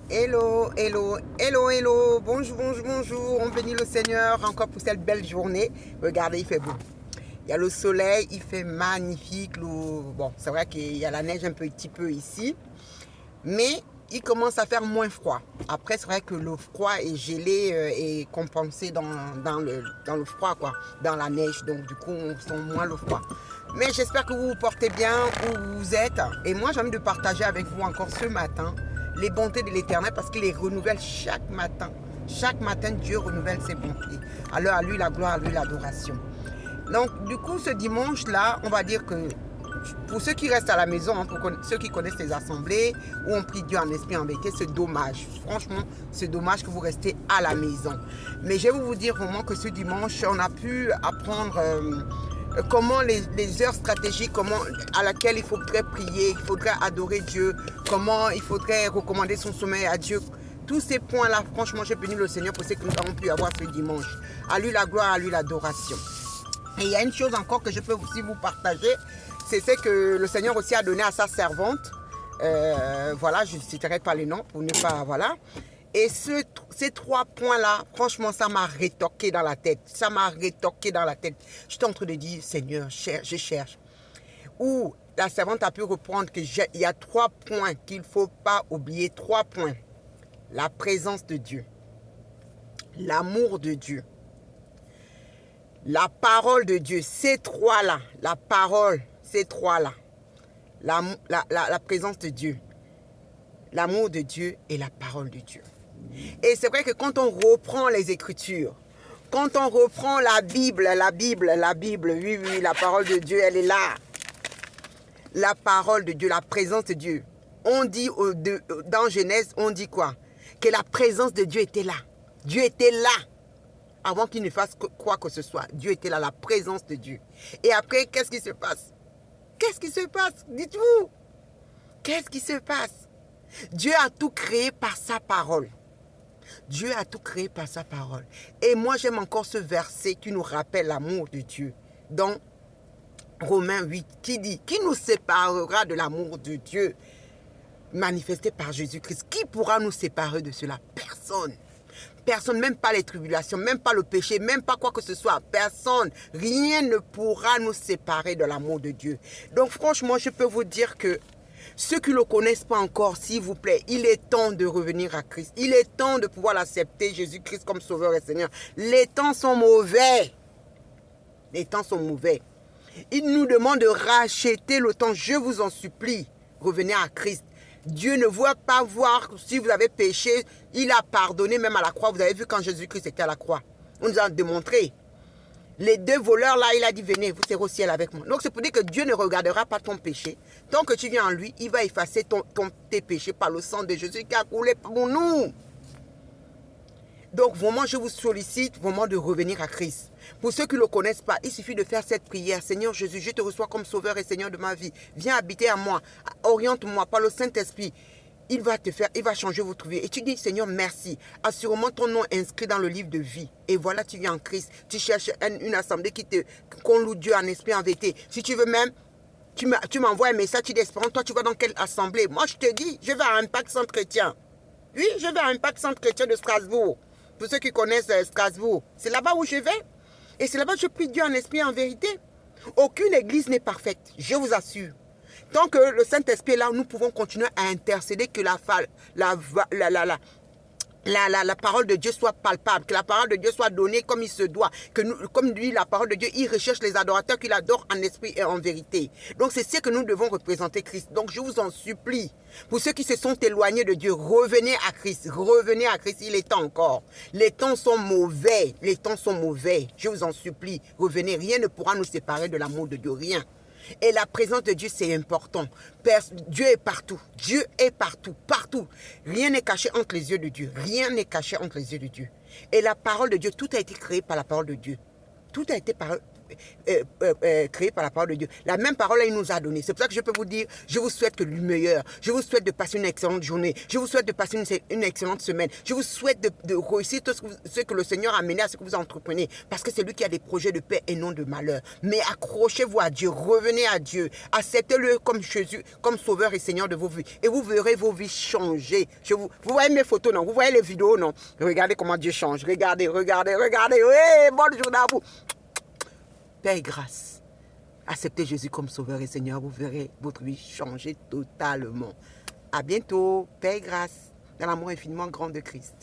Hello, hello, hello, hello, bonjour, bonjour, bonjour, on bénit le Seigneur encore pour cette belle journée. Regardez, il fait beau. Il y a le soleil, il fait magnifique. Bon, c'est vrai qu'il y a la neige un petit peu ici, mais il commence à faire moins froid. Après, c'est vrai que le froid est gelé et compensé dans le froid, quoi, dans la neige. Donc, du coup, on sent moins le froid. Mais j'espère que vous vous portez bien où vous êtes. Et moi, j'ai envie de partager avec vous encore ce matin les bontés de l'Éternel parce qu'il les renouvelle chaque matin. Chaque matin, Dieu renouvelle ses bontés. Alors, à lui la gloire, à lui l'adoration. Donc, du coup, ce dimanche-là, on va dire que pour ceux qui restent à la maison, pour ceux qui connaissent les assemblées où on prie Dieu en esprit en vérité, c'est dommage. Franchement, c'est dommage que vous restez à la maison. Mais je vais vous dire vraiment que ce dimanche, on a pu apprendre comment les heures stratégiques, à laquelle il faudrait prier, il faudrait adorer Dieu, comment il faudrait recommander son sommeil à Dieu. Tous ces points-là, franchement, j'ai béni le Seigneur pour ce que nous avons pu avoir ce dimanche. À lui la gloire, à lui l'adoration. Et il y a une chose encore que je peux aussi vous partager, c'est ce que le Seigneur aussi a donné à sa servante. Voilà, je ne citerai pas les noms pour ne pas... Voilà. Et ces 3 points-là, franchement, ça m'a rétorqué dans la tête. Ça m'a rétorqué dans la tête. J'étais en train de dire, Seigneur, je cherche. Où la servante a pu reprendre qu'il y a 3 points qu'il ne faut pas oublier. 3 points. La présence de Dieu. L'amour de Dieu. La parole de Dieu, ces 3-là, la parole, ces 3-là, la présence de Dieu, l'amour de Dieu et la parole de Dieu. Et c'est vrai que quand on reprend les Écritures, quand on reprend la Bible, oui, la parole de Dieu, elle est là. La parole de Dieu, la présence de Dieu. On dit, dans Genèse, on dit quoi? Que la présence de Dieu était là. Dieu était là. Avant qu'il ne fasse quoi que ce soit. Dieu était là, la présence de Dieu. Et après, qu'est-ce qui se passe? Qu'est-ce qui se passe? Dites-vous. Qu'est-ce qui se passe? Dieu a tout créé par sa parole. Dieu a tout créé par sa parole. Et moi, j'aime encore ce verset qui nous rappelle l'amour de Dieu. Dans Romains 8, qui dit, qui nous séparera de l'amour de Dieu manifesté par Jésus-Christ? Qui pourra nous séparer de cela? Personne. Personne, même pas les tribulations, même pas le péché, même pas quoi que ce soit. Personne, rien ne pourra nous séparer de l'amour de Dieu. Donc franchement, je peux vous dire que ceux qui ne le connaissent pas encore, s'il vous plaît, il est temps de revenir à Christ. Il est temps de pouvoir l'accepter, Jésus-Christ, comme Sauveur et Seigneur. Les temps sont mauvais. Les temps sont mauvais. Il nous demande de racheter le temps. Je vous en supplie, revenez à Christ. Dieu ne voit pas voir si vous avez péché. Il a pardonné même à la croix. Vous avez vu quand Jésus-Christ était à la croix. On nous a démontré. Les 2 voleurs là, il a dit venez, vous serez au ciel avec moi. Donc c'est pour dire que Dieu ne regardera pas ton péché. Tant que tu viens en lui, il va effacer tes péchés par le sang de Jésus qui a coulé pour nous. Donc vraiment, je vous sollicite vraiment de revenir à Christ. Pour ceux qui ne le connaissent pas, il suffit de faire cette prière. Seigneur Jésus, je te reçois comme Sauveur et Seigneur de ma vie. Viens habiter à moi. Oriente-moi par le Saint-Esprit. Il va changer votre vie. Et tu dis, Seigneur, merci. Assurément, ton nom est inscrit dans le livre de vie. Et voilà, tu viens en Christ. Tu cherches une assemblée qu'on loue Dieu en esprit, en vérité. Si tu veux même, tu m'envoies un message, tu dis, Espérance, toi, tu vas dans quelle assemblée? Moi, je te dis, je vais à Impact Centre Chrétien. Oui, je vais à Impact Centre Chrétien de Strasbourg. Pour ceux qui connaissent Strasbourg, c'est là-bas où je vais. Et c'est là-bas que je prie Dieu en esprit, en vérité. Aucune église n'est parfaite, je vous assure. Tant que le Saint-Esprit est là, nous pouvons continuer à intercéder que la parole de Dieu soit palpable, que la parole de Dieu soit donnée comme il se doit, comme lui, la parole de Dieu, il recherche les adorateurs qu'il adore en esprit et en vérité. Donc c'est ce que nous devons représenter Christ. Donc je vous en supplie, pour ceux qui se sont éloignés de Dieu, revenez à Christ, il est temps encore. Les temps sont mauvais, je vous en supplie, revenez, rien ne pourra nous séparer de l'amour de Dieu, rien. Et la présence de Dieu, c'est important. Dieu est partout. Dieu est partout, partout. Rien n'est caché entre les yeux de Dieu. Rien n'est caché entre les yeux de Dieu. Et la parole de Dieu, tout a été créé par la parole de Dieu. Tout a été créé par la parole de Dieu. La même parole, il nous a donné. C'est pour ça que je peux vous dire, je vous souhaite que du meilleur. Je vous souhaite de passer une excellente journée. Je vous souhaite de passer une excellente semaine. Je vous souhaite de réussir tout ce que le Seigneur a mené à ce que vous entreprenez. Parce que c'est lui qui a des projets de paix et non de malheur. Mais accrochez-vous à Dieu. Revenez à Dieu. Acceptez-le comme Jésus, comme sauveur et Seigneur de vos vies. Et vous verrez vos vies changer. Vous voyez mes photos, non? Vous voyez les vidéos, non? Regardez comment Dieu change. Regardez. Oui, bonne journée à vous. Paix et grâce. Acceptez Jésus comme sauveur et Seigneur. Vous verrez votre vie changer totalement. À bientôt. Paix et grâce. Dans l'amour infiniment grand de Christ.